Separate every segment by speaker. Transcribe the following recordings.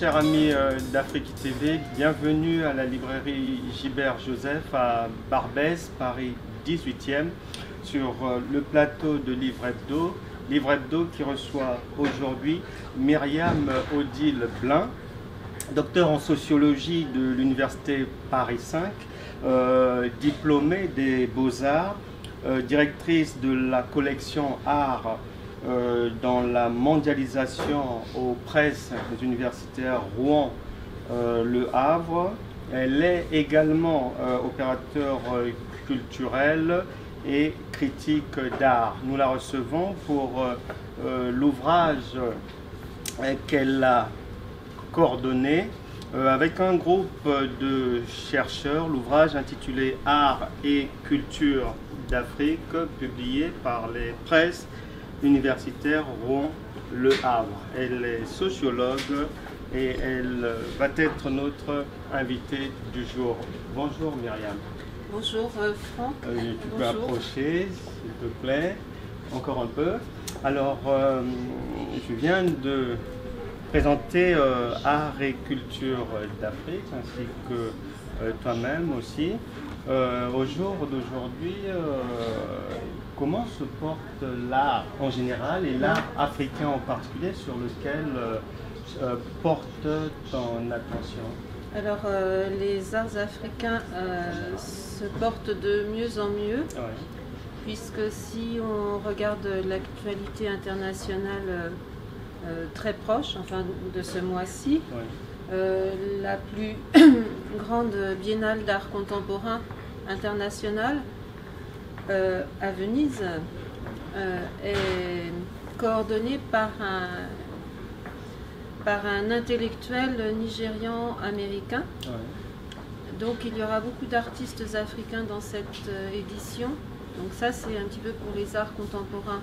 Speaker 1: chers amis d'Afrique TV, bienvenue à la librairie Gilbert Joseph à Barbès, Paris 18e, sur le plateau de Livre Hebdo qui reçoit aujourd'hui Myriam Odile Blin, docteur en sociologie de l'université Paris 5, diplômée des Beaux-Arts, directrice de la collection Art dans la mondialisation aux presses universitaires Rouen, Le Havre. Elle est également opérateur culturel et critique d'art. Nous la recevons pour l'ouvrage qu'elle a coordonné avec un groupe de chercheurs, l'ouvrage intitulé Art et culture d'Afrique, publié par les presses universitaires Rouen, Le Havre. Elle est sociologue et elle va être notre invitée du jour. Bonjour Myriam.
Speaker 2: Bonjour Franck.
Speaker 1: Tu peux approcher, s'il te plaît, encore un peu. Alors, je viens de présenter Art et culture d'Afrique, ainsi que toi-même aussi. Au jour d'aujourd'hui, comment se porte l'art en général et l'art africain en particulier sur lequel porte ton attention?
Speaker 2: Alors, les arts africains se portent de mieux en mieux, puisque si on regarde l'actualité internationale très proche, enfin de ce mois-ci, la plus grande biennale d'art contemporain internationale à Venise est coordonnée par un intellectuel nigérian-américain. Donc il y aura beaucoup d'artistes africains dans cette édition. Donc ça c'est un petit peu pour les arts contemporains.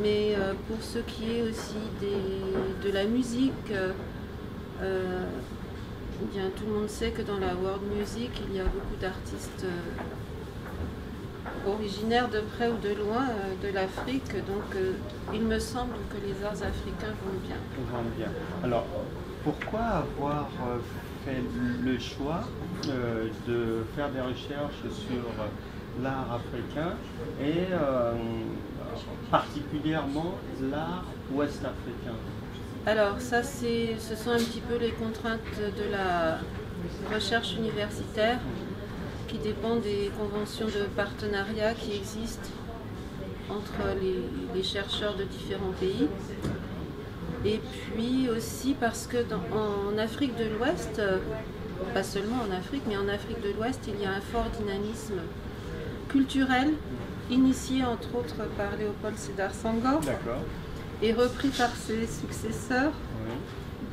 Speaker 2: Mais pour ce qui est aussi de la musique, bien, tout le monde sait que dans la world music, il y a beaucoup d'artistes originaires de près ou de loin de l'Afrique. Donc il me semble que les arts africains vont bien.
Speaker 1: Vont bien. Alors, pourquoi avoir fait le choix de faire des recherches sur l'art africain et particulièrement l'art ouest-africain?
Speaker 2: Alors ça, ce sont un petit peu les contraintes de la recherche universitaire qui dépendent des conventions de partenariat qui existent entre les chercheurs de différents pays. Et puis aussi parce que en Afrique de l'Ouest, pas seulement en Afrique, mais en Afrique de l'Ouest, il y a un fort dynamisme culturel, initié entre autres par Léopold Sédar Senghor, et repris par ses successeurs,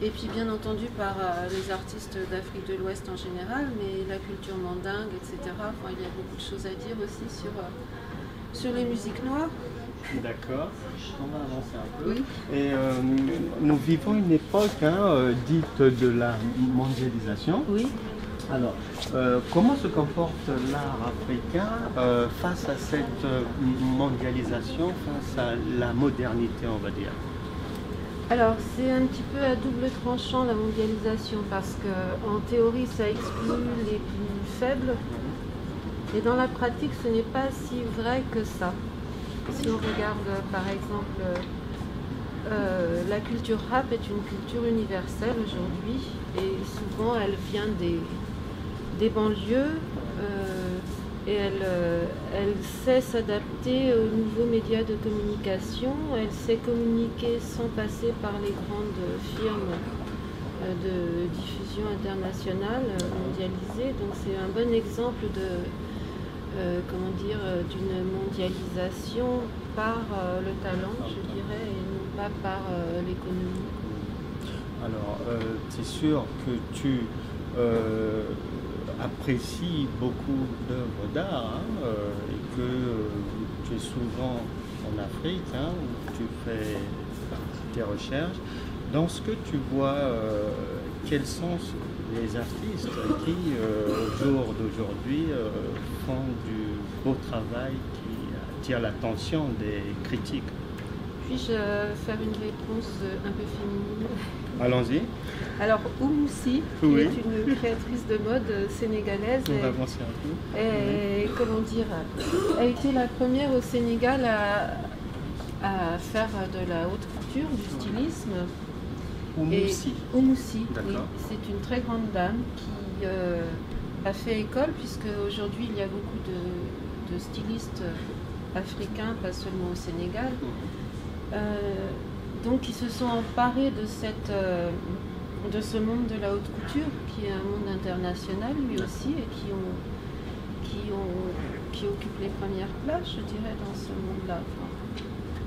Speaker 2: et puis bien entendu par les artistes d'Afrique de l'Ouest en général, mais la culture mandingue, etc. Enfin, il y a beaucoup de choses à dire aussi sur les musiques noires.
Speaker 1: D'accord, on va avancer un peu.
Speaker 2: Oui.
Speaker 1: Et nous vivons une époque dite de la mondialisation.
Speaker 2: Oui.
Speaker 1: Alors, comment se comporte l'art africain face à cette mondialisation, face à la modernité, on va dire?
Speaker 2: Alors, c'est un petit peu à double tranchant la mondialisation, parce qu'en théorie, ça exclut les plus faibles, et dans la pratique, ce n'est pas si vrai que ça. Si on regarde, par exemple, la culture rap est une culture universelle aujourd'hui, et souvent, elle vient des banlieues et elle sait s'adapter aux nouveaux médias de communication, elle sait communiquer sans passer par les grandes firmes de diffusion internationale mondialisées. Donc c'est un bon exemple d'une mondialisation par le talent, je dirais, et non pas par l'économie.
Speaker 1: Alors, c'est sûr que tu apprécies beaucoup d'œuvres d'art et que tu es souvent en Afrique où tu fais tes recherches. Dans ce que tu vois, quels sont les artistes qui, au jour d'aujourd'hui, font du beau travail qui attire l'attention des critiques?
Speaker 2: Puis-je faire une réponse un peu féminine?
Speaker 1: Allons-y.
Speaker 2: Alors, Oumoussi, qui
Speaker 1: Oui.
Speaker 2: est une créatrice de mode sénégalaise,
Speaker 1: On va avancer un peu.
Speaker 2: et, comment dire, a été la première au Sénégal à faire de la haute couture, du stylisme.
Speaker 1: Oumoussi.
Speaker 2: Oumoussi, oui.
Speaker 1: D'accord.
Speaker 2: C'est une très grande dame qui a fait école, puisque aujourd'hui il y a beaucoup de stylistes africains, pas seulement au Sénégal. Donc ils se sont emparés de ce monde de la haute couture, qui est un monde international lui aussi, et qui occupe les premières places, je dirais, dans ce monde-là. Enfin,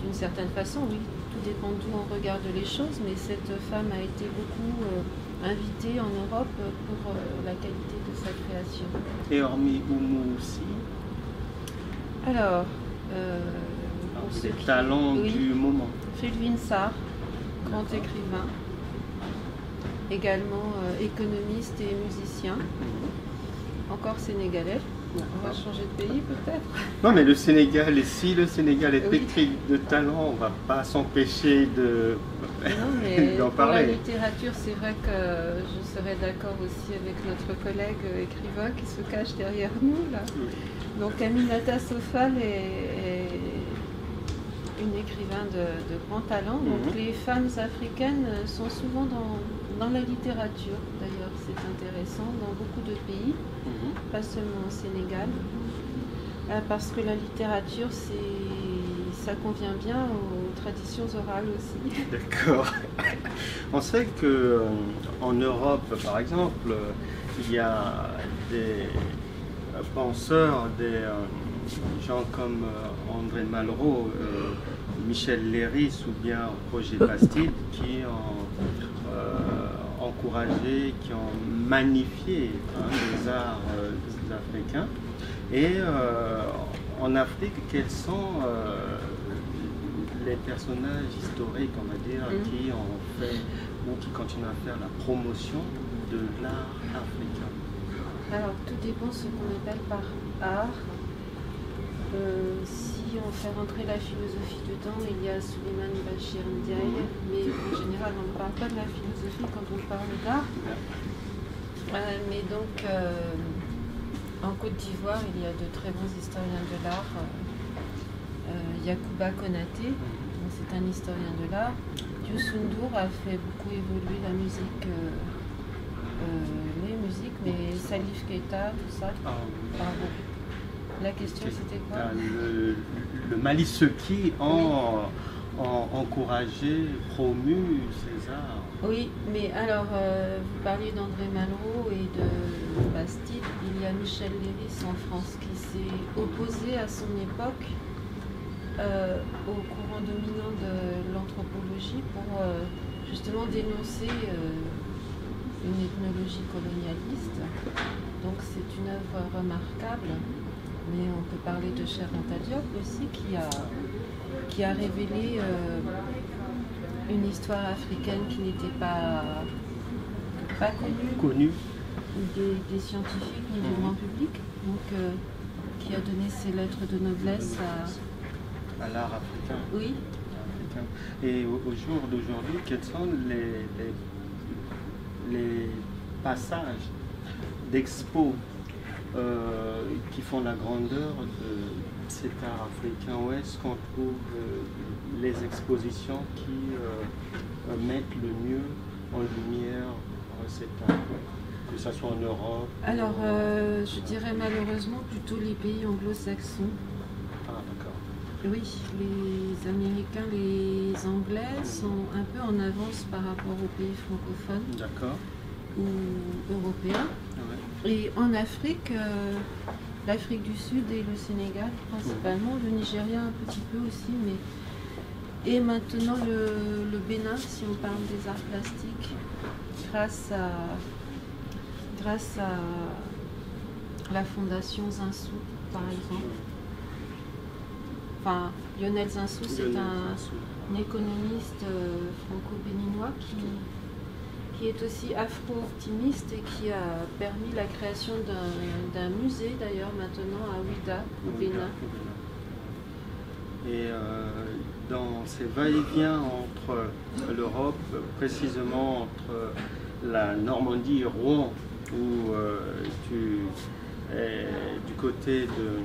Speaker 2: d'une certaine façon, oui. Tout dépend d'où on regarde les choses, mais cette femme a été beaucoup invitée en Europe pour la qualité de sa création.
Speaker 1: Et hormis Oumoussi,
Speaker 2: Alors,
Speaker 1: les talents
Speaker 2: oui.
Speaker 1: du moment.
Speaker 2: Felwine Sarr, grand écrivain, également économiste et musicien, encore sénégalais. Bon, on va changer de pays peut-être.
Speaker 1: Non, mais le Sénégal, et si le Sénégal est
Speaker 2: Oui.
Speaker 1: pétri de talent, on ne va pas s'empêcher
Speaker 2: Non, mais
Speaker 1: d'en
Speaker 2: pour la
Speaker 1: parler.
Speaker 2: littérature, c'est vrai que je serais d'accord aussi avec notre collègue écrivain qui se cache derrière nous là. Donc Aminata Sofal est une écrivain de grand talent. Donc les femmes africaines sont souvent dans la littérature, d'ailleurs c'est intéressant, dans beaucoup de pays, pas seulement au Sénégal, parce que la littérature ça convient bien aux traditions orales aussi.
Speaker 1: D'accord. On sait que en Europe, par exemple, il y a des penseurs, des gens comme André Malraux, Michel Léris ou bien Roger Bastide qui ont encouragé, qui ont magnifié les arts africains. Et en Afrique, quels sont les personnages historiques, on va dire, qui ont fait ou qui continuent à faire la promotion de l'art africain?
Speaker 2: Alors, tout dépend de ce qu'on appelle par art. Si on fait rentrer la philosophie dedans, il y a Souleymane Bachir Ndiaye, mais en général, on ne parle pas de la philosophie quand on parle d'art. Mais donc, en Côte d'Ivoire, il y a de très bons historiens de l'art. Yacouba Konaté, c'est un historien de l'art. Youssou N'Dour a fait beaucoup évoluer la musique, les musiques, mais Salif Keita, tout ça. Bravo. La question c'était quoi?
Speaker 1: Le Mali Seki ont encouragé, promu ces arts.
Speaker 2: Oui, mais alors, vous parliez d'André Malraux et de Bastide. Il y a Michel Léris en France qui s'est opposé à son époque au courant dominant de l'anthropologie pour justement dénoncer une ethnologie colonialiste. Donc c'est une œuvre remarquable, mais on peut parler de Cheikh Anta Diop aussi qui a révélé une histoire africaine qui n'était pas connue des scientifiques ni du grand public, donc qui a donné ses lettres de noblesse
Speaker 1: à l'art africain.
Speaker 2: Oui.
Speaker 1: Africain. Et au jour d'aujourd'hui, quels sont les passages d'expos qui font la grandeur de cet art africain? Où est-ce qu'on trouve les expositions qui mettent le mieux en lumière cet art, que ce soit en Europe?
Speaker 2: Alors, je dirais malheureusement plutôt les pays anglo-saxons.
Speaker 1: Ah, d'accord.
Speaker 2: Oui, les Américains, les Anglais sont un peu en avance par rapport aux pays francophones.
Speaker 1: D'accord.
Speaker 2: Ou européens.
Speaker 1: Ouais.
Speaker 2: Et en Afrique, l'Afrique du Sud et le Sénégal principalement, le Nigeria un petit peu aussi, mais et maintenant le Bénin, si on parle des arts plastiques, grâce à la fondation Zinsou, par exemple. Enfin, Lionel Zinsou, c'est un économiste franco-béninois qui est aussi afro-optimiste et qui a permis la création d'un musée d'ailleurs maintenant à Ouidah, au Bénin.
Speaker 1: Et dans ces va-et-vient entre l'Europe, précisément entre la Normandie et Rouen, où tu es du côté de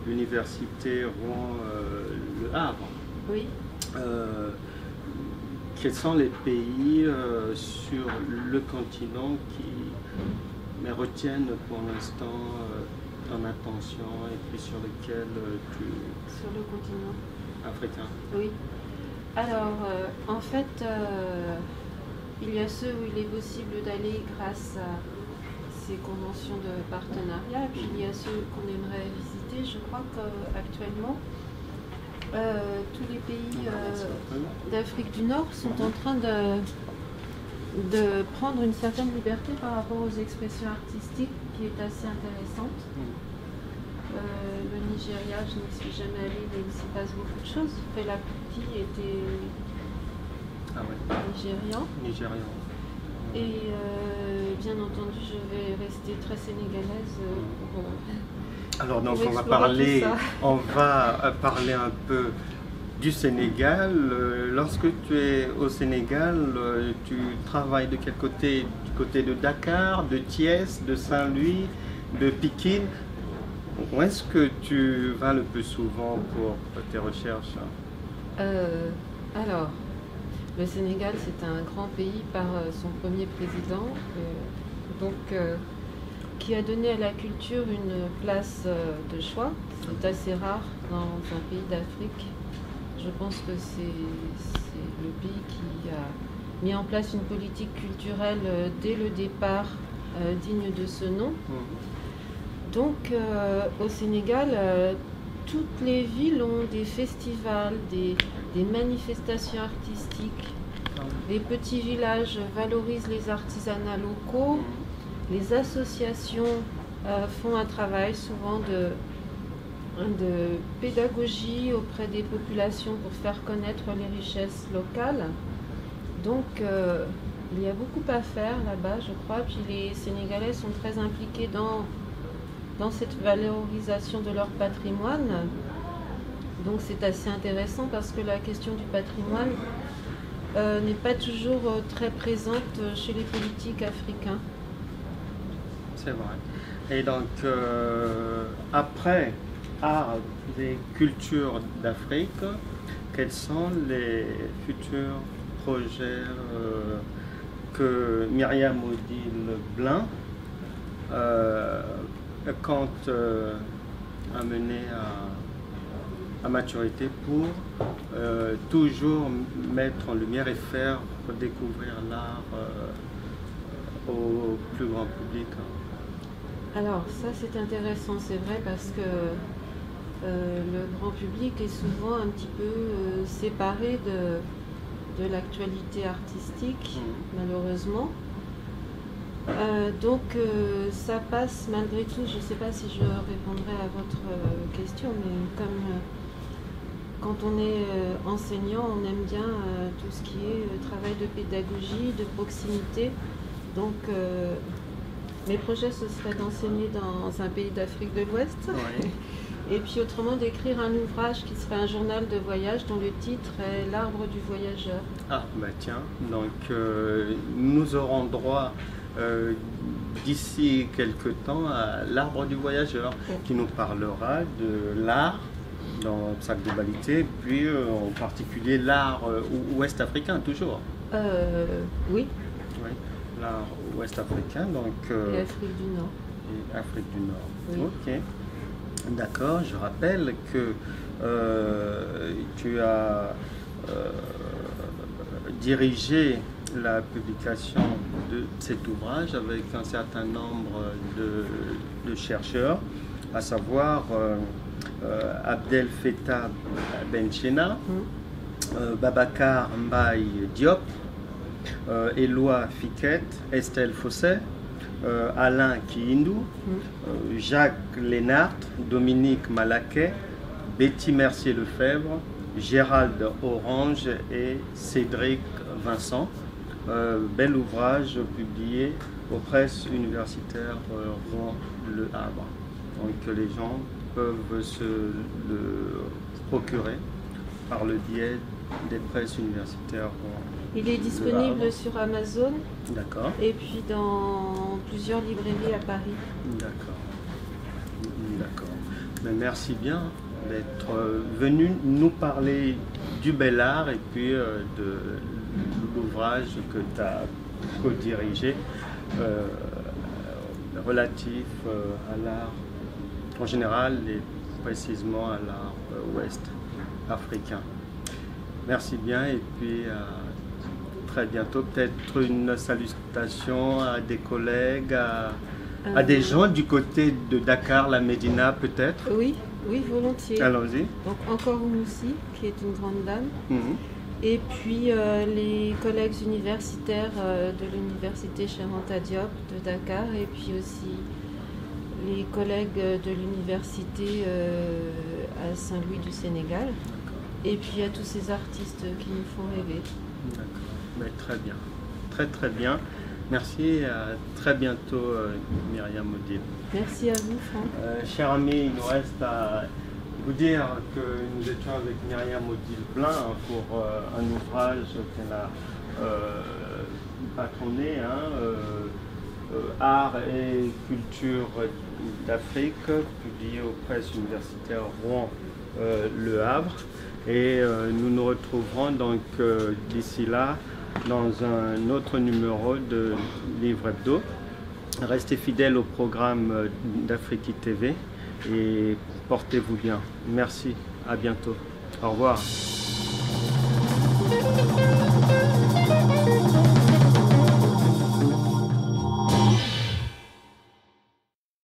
Speaker 1: l'université Rouen-Le Havre.
Speaker 2: Oui.
Speaker 1: Quels sont les pays sur le continent qui me retiennent pour l'instant ton attention et puis sur lesquels tu...
Speaker 2: Sur le continent
Speaker 1: africain?
Speaker 2: Oui. Alors, en fait, il y a ceux où il est possible d'aller grâce à ces conventions de partenariat, puis il y a ceux qu'on aimerait visiter. Je crois qu'actuellement, tous les pays d'Afrique du Nord sont en train de prendre une certaine liberté par rapport aux expressions artistiques qui est assez intéressante. Le Nigeria, je n'y suis jamais allée, mais il s'y passe beaucoup de choses. Fela Kuti était nigérian. Et bien entendu, je vais rester très sénégalaise pour...
Speaker 1: Alors donc on va parler un peu du Sénégal. Lorsque tu es au Sénégal, tu travailles de quel côté? Du côté de Dakar, de Thiès, de Saint-Louis, de Pikine? Où est-ce que tu vas le plus souvent pour tes recherches?
Speaker 2: Alors, le Sénégal, c'est un grand pays par son premier président, qui a donné à la culture une place de choix. C'est assez rare dans un pays d'Afrique. Je pense que c'est le pays qui a mis en place une politique culturelle dès le départ digne de ce nom. Donc au Sénégal, toutes les villes ont des festivals, des manifestations artistiques. Les petits villages valorisent les artisanats locaux. Les associations font un travail souvent de pédagogie auprès des populations pour faire connaître les richesses locales. Donc il y a beaucoup à faire là-bas, je crois. Puis les Sénégalais sont très impliqués dans cette valorisation de leur patrimoine. Donc c'est assez intéressant parce que la question du patrimoine n'est pas toujours très présente chez les politiques africains.
Speaker 1: C'est vrai. Et donc, après art et culture d'Afrique, quels sont les futurs projets que Myriam Odile Blin compte amener à maturité pour toujours mettre en lumière et faire découvrir l'art au plus grand public?
Speaker 2: Alors ça c'est intéressant, c'est vrai, parce que le grand public est souvent un petit peu séparé de l'actualité artistique, malheureusement. Donc ça passe malgré tout. Je ne sais pas si je répondrai à votre question, mais comme quand on est enseignant, on aime bien tout ce qui est travail de pédagogie, de proximité. Donc mes projets, ce serait d'enseigner dans un pays d'Afrique de l'Ouest.
Speaker 1: Oui.
Speaker 2: Et puis autrement d'écrire un ouvrage qui serait un journal de voyage dont le titre est L'Arbre du voyageur. Ah,
Speaker 1: bah tiens, donc nous aurons droit d'ici quelques temps à L'Arbre du voyageur, qui nous parlera de l'art dans sa globalité, puis en particulier l'art ouest-africain toujours.
Speaker 2: Oui.
Speaker 1: Oui, l'art ouest-africain, donc...
Speaker 2: et Afrique du Nord.
Speaker 1: Et Afrique du Nord,
Speaker 2: oui.
Speaker 1: Ok. D'accord, je rappelle que tu as dirigé la publication de cet ouvrage avec un certain nombre de chercheurs, à savoir Abdel Fattah Benchena, Babacar Mbaye Diop, Éloi Fiquet, Estelle Fosset, Alain Kiindou, Jacques Lénart, Dominique Malaquet, Betty Mercier-Lefebvre, Gérald Orange et Cédric Vincent. Bel ouvrage publié aux presses universitaires Rouen-Le Havre. Donc les gens peuvent se le procurer par le biais des presses universitaires.
Speaker 2: Il est disponible sur Amazon.
Speaker 1: D'accord.
Speaker 2: Et puis dans plusieurs librairies à Paris.
Speaker 1: D'accord. D'accord. Mais merci bien d'être venu nous parler du bel art et puis de l'ouvrage que tu as co-dirigé relatif à l'art en général et précisément à l'art ouest africain. Merci bien et puis très bientôt. Peut-être une salutation à des collègues, à des gens du côté de Dakar, la Médina peut-être.
Speaker 2: Oui, oui, volontiers.
Speaker 1: Allons-y.
Speaker 2: Donc encore Moussi, qui est une grande dame.
Speaker 1: Mhm.
Speaker 2: Et puis les collègues universitaires de l'université Cheikh Anta Diop de Dakar. Et puis aussi les collègues de l'université à Saint-Louis du Sénégal. Et puis à tous ces artistes qui nous font rêver.
Speaker 1: D'accord. Mais très bien. Très très bien. Merci et à très bientôt Myriam Odile.
Speaker 2: Merci à vous Franck.
Speaker 1: Chers amis, il nous reste à vous dire que nous étions avec Myriam Odile Blin pour un ouvrage qu'elle a patronné, Art et culture d'Afrique, publié aux presses universitaires Rouen Le Havre. Et nous nous retrouverons donc d'ici là dans un autre numéro de Livre Hebdo. Restez fidèles au programme d'Afrique TV et portez-vous bien. Merci, à bientôt. Au revoir.